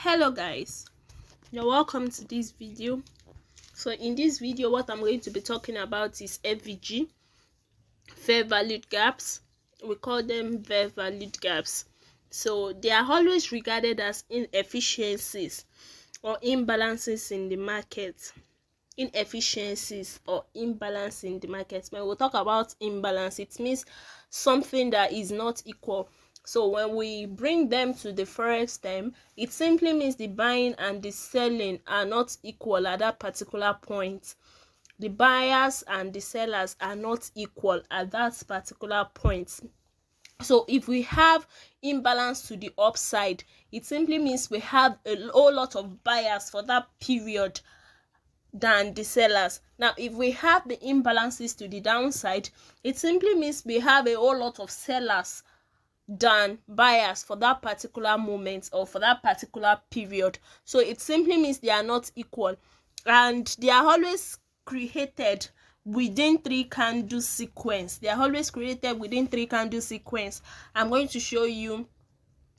Hello guys, you're welcome to this video. So in this video, what I'm going to be talking about is FVG, fair valued gaps. We call them fair valued gaps. So they are always regarded as inefficiencies or imbalances in the market. Inefficiencies or imbalance in the market. When we talk about imbalance, it means something that is not equal. So when we bring them to the forex term, it simply means the buying and the selling are not equal at that particular point. The buyers and the sellers are not equal at that particular point. So if we have imbalance to the upside, it simply means we have a whole lot of buyers for that period than the sellers. Now if we have the imbalances to the downside, it simply means we have a whole lot of sellers than buyers for that particular moment or for that particular period. So it simply means they are not equal, and they are always created within three candle sequence. They are always created within three candle sequence. I'm going to show you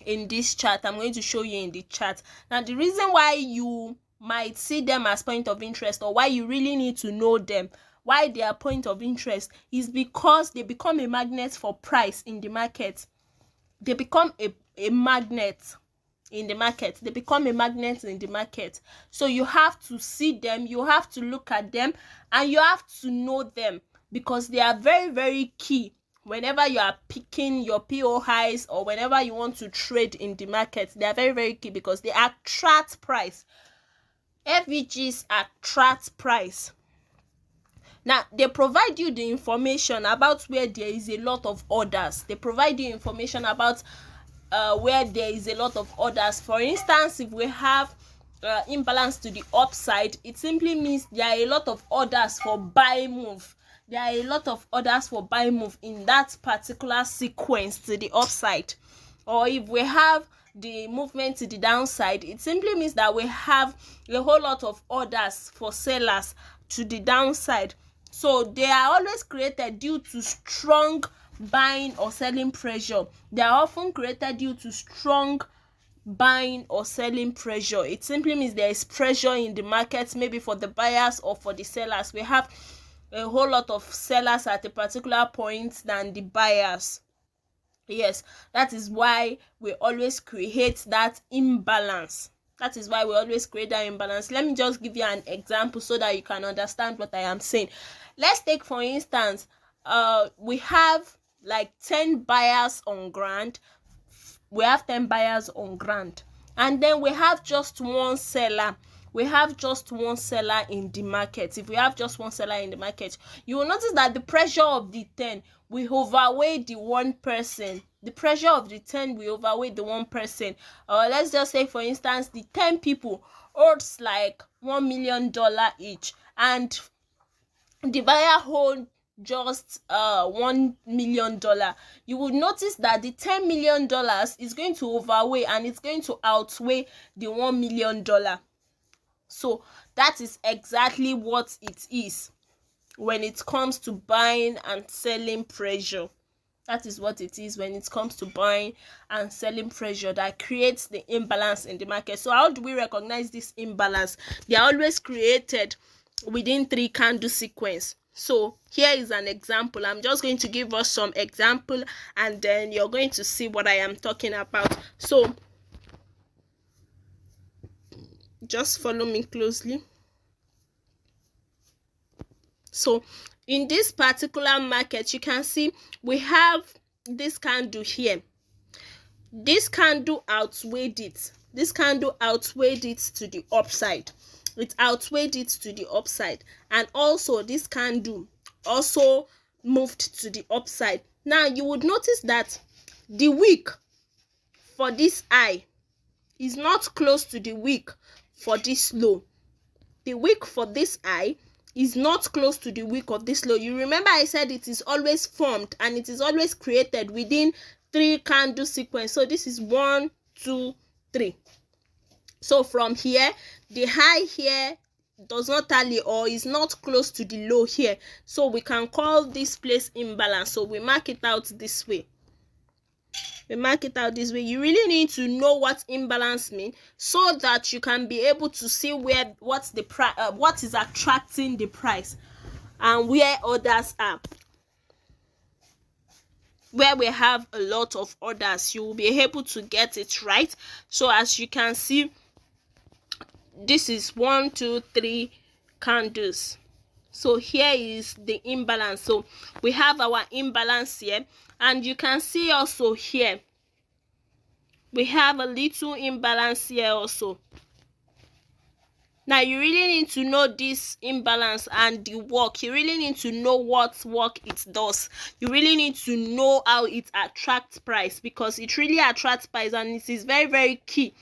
in this chart. I'm going to show you in the chart. Now the reason why you might see them as point of interest, or why you really need to know them, why they are point of interest, is because they become a magnet for price in the market. They become a magnet in the market. They become a magnet in the market. So you have to see them, you have to look at them, and you have to know them, because they are very, very key whenever you are picking your PO highs or whenever you want to trade in the market. They are very, very key because they attract price. FVGs attract price. Now, they provide you the information about where there is a lot of orders. They provide you information about where there is a lot of orders. For instance, if we have imbalance to the upside, it simply means there are a lot of orders for buy move. There are a lot of orders for buy move in that particular sequence to the upside. Or if we have the movement to the downside, it simply means that we have a whole lot of orders for sellers to the downside. So they are always created due to strong buying or selling pressure. They are often created due to strong buying or selling pressure. It simply means there is pressure in the market, maybe for the buyers or for the sellers. We have a whole lot of sellers at a particular point than the buyers. Yes, that is why we always create that imbalance. That is why we always create that imbalance. Let me just give you an example so that you can understand what I am saying. Let's take, for instance, we have like 10 buyers on ground. We have 10 buyers on ground. And then we have just one seller. We have just one seller in the market. If we have just one seller in the market, you will notice that the pressure of the 10 will overweigh the one person. The pressure of the 10 will overweigh the one person. Let's just say, for instance, the 10 people holds like $1 million each, and the buyer hold just $1 million. You will notice that the $10 million is going to overweigh, and it's going to outweigh the $1 million. So that is exactly what it is when it comes to buying and selling pressure. That is what it is when it comes to buying and selling pressure that creates the imbalance in the market. So how do we recognize this imbalance? They are always created within three candle sequence. So here is an example. I'm just going to give us some example, and then you're going to see what I am talking about. So just follow me closely. So in this particular market, you can see we have this candle here. This candle outweighed it. This candle outweighed it to the upside. It outweighed it to the upside. And also this candle also moved to the upside. Now you would notice that the wick for this high is not close to the wick for this low. The wick for this high is not close to the wick of this low. You remember I said it is always formed and it is always created within three candle sequence. So this is 1, 2, 3. So from here, the high here does not tally or is not close to the low here. So we can call this place imbalance. So we mark it out this way. we mark it out this way. You really need to know what imbalance means so that you can be able to see where what is attracting the price and where others are. Where we have a lot of orders, you will be able to get it right. So as you can see, this is 1, 2, 3 candles. So here is the imbalance. So we have our imbalance here, and you can see also here we have a little imbalance here also. Now you really need to know this imbalance and the work. You really need to know what work it does. You really need to know how it attracts price, because it really attracts price, and it is very, very key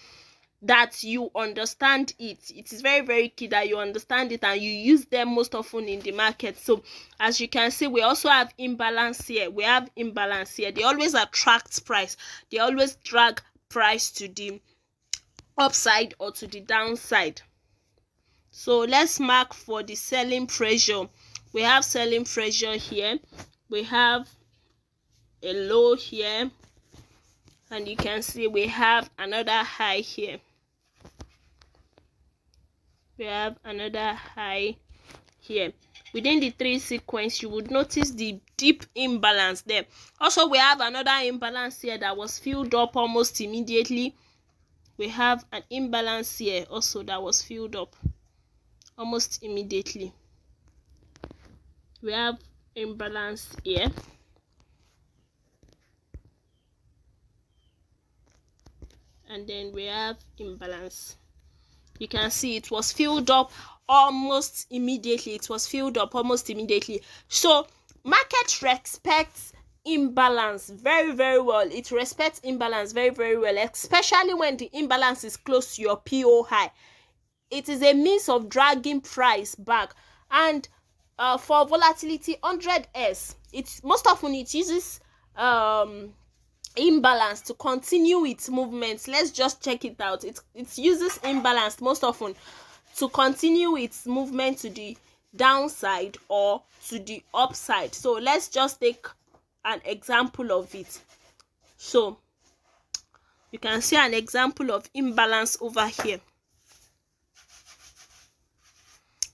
that you understand it. It is very, very key that you understand it and you use them most often in the market. So as you can see, we also have imbalance here. We have imbalance here. They always attract price. They always drag price to the upside or to the downside. So let's mark for the selling pressure. We have selling pressure here. We have a low here, and you can see we have another high here. We have another high here. Within the 3 sequence, you would notice the deep imbalance there. Also, we have another imbalance here that was filled up almost immediately. We have an imbalance here also that was filled up almost immediately. We have imbalance here. And then we have imbalance. You can see it was filled up almost immediately. It was filled up almost immediately. So market respects imbalance very, very well. It respects imbalance very, very well, especially when the imbalance is close to your PO high. It is a means of dragging price back. And for volatility 100s, it's most often it uses imbalance to continue its movements. Let's just check it out. It uses imbalance most often to continue its movement to the downside or to the upside. So let's just take an example of it. So you can see an example of imbalance over here.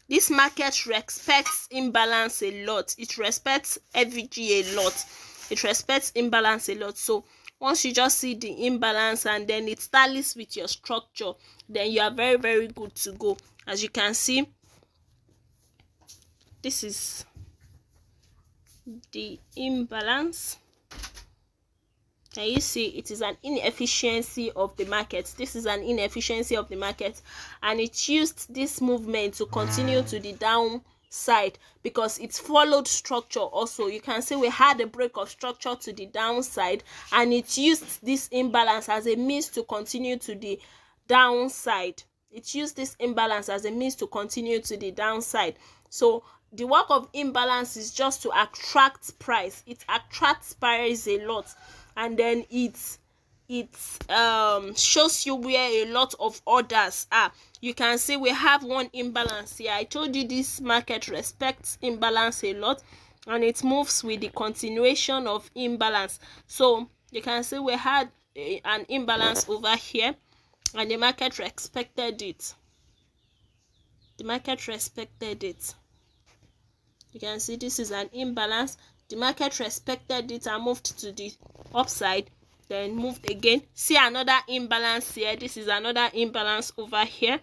This market respects imbalance a lot. It respects FVG a lot. It respects imbalance a lot. So once you just see the imbalance and then it tallies with your structure, then you are very, very good to go. As you can see, this is the imbalance. Can you see it is an inefficiency of the market? This is an inefficiency of the market, and it used this movement to continue to the downside because it followed structure. Also, you can see we had a break of structure to the downside, and it used this imbalance as a means to continue to the downside. It used this imbalance as a means to continue to the downside. So the work of imbalance is just to attract price. It attracts price a lot, and then it shows you where a lot of orders are. You can see we have one imbalance here. I told you this market respects imbalance a lot, and it moves with the continuation of imbalance. So you can see we had an imbalance over here, and the market respected it. The market respected it. You can see this is an imbalance. The market respected it and moved to the upside, then moved again. See another imbalance here. This is another imbalance over here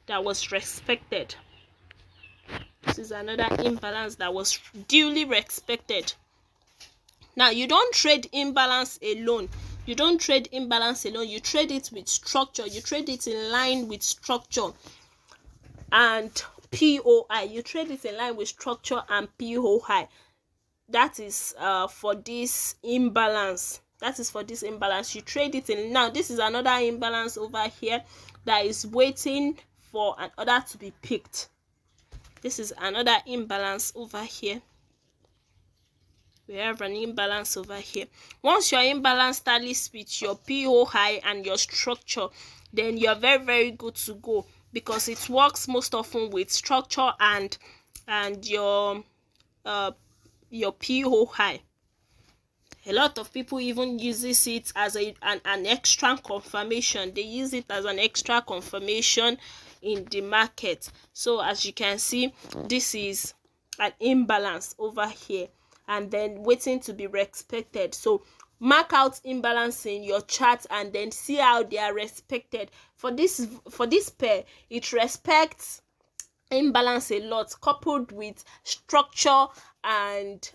that was respected. This is another imbalance that was duly respected. Now, you don't trade imbalance alone. You don't trade imbalance alone. You trade it with structure. You trade it in line with structure and POI. You trade it in line with structure and POI. That is for this imbalance. That is for this imbalance. You trade it in. Now, this is another imbalance over here that is waiting for an order to be picked. This is another imbalance over here. We have an imbalance over here. Once your imbalance tallies with your POI and your structure, then you're very, very good to go, because it works most often with structure and your POI. A lot of people even uses it as an extra confirmation. They use it as an extra confirmation in the market. So as you can see, this is an imbalance over here, and then waiting to be respected. So mark out imbalance in your chart and then see how they are respected. For this pair, it respects imbalance a lot, coupled with structure and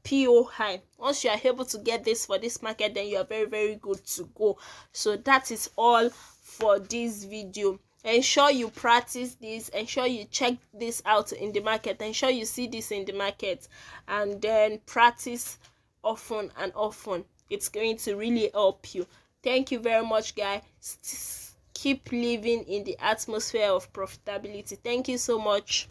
POI. Once you are able to get this for this market, then you are very, very good to go. So that is all for this video. Ensure you practice this, ensure you check this out in the market, ensure you see this in the market, and then practice often and often. It's going to really help you. Thank you very much, guys. Keep living in the atmosphere of profitability. Thank you so much.